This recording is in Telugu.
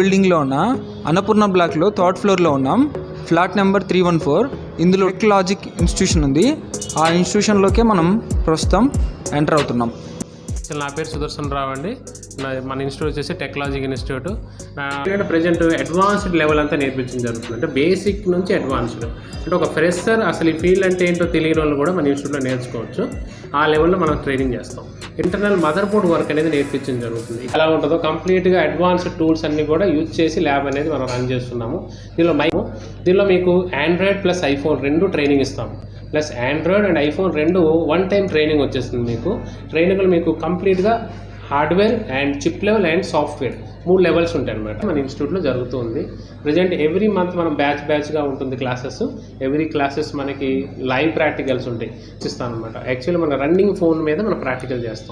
బిల్డింగ్లో ఉన్న అన్నపూర్ణ బ్లాక్లో థర్డ్ ఫ్లోర్లో ఉన్నాం. Flat number 314. ఇందులో టెక్లాజిక్ ఇన్స్టిట్యూషన్ ఉంది. ఆ ఇన్స్టిట్యూషన్లోకే మనం ప్రస్తుతం ఎంటర్ అవుతున్నాం. నా పేరు సుదర్శన్ రావు అండి. మన ఇన్స్టిట్యూట్ వచ్చేసి technologic institute. Present advanced level అంతా నేర్పించడం జరుగుతుంది. అంటే బేసిక్ నుంచి అడ్వాన్స్డ్, అంటే ఒక ఫ్రెషర్ అసలు ఈ ఫీల్డ్ అంటే ఏంటో తెలియని వాళ్ళు కూడా మన ఇన్స్టిట్యూట్లో నేర్చుకోవచ్చు. ఆ లెవెల్లో మనం ట్రైనింగ్ చేస్తాం. ఇంటర్నల్ మదర్ బోర్డ్ వర్క్ అనేది నేర్పించడం జరుగుతుంది. ఎలా ఉంటుందో కంప్లీట్గా అడ్వాన్స్డ్ టూల్స్ అన్నీ కూడా యూజ్ చేసి ల్యాబ్ అనేది మనం రన్ చేస్తున్నాము. దీనిలో మీకు ఆండ్రాయిడ్ ప్లస్ ఐఫోన్ 2 ట్రైనింగ్ ఇస్తాము. Plus Android and iPhone 2 1 time training వచ్చేస్తుంది. మీకు ట్రైనింగ్లో మీకు కంప్లీట్గా hardware and chip level and software 3 levels ఉంటాయి అన్నమాట. మన ఇన్స్టిట్యూట్లో జరుగుతుంది. ప్రజెంట్ ఎవ్రీ మంత్ మనం బ్యాచ్గా ఉంటుంది క్లాసెస్. ఎవ్రీ క్లాసెస్ మనకి లైవ్ ప్రాక్టికల్స్ ఉంటాయి ఇస్తాను అనమాట. యాక్చువల్లీ మన రన్నింగ్ ఫోన్ మీద మనం ప్రాక్టికల్ చేస్తాం.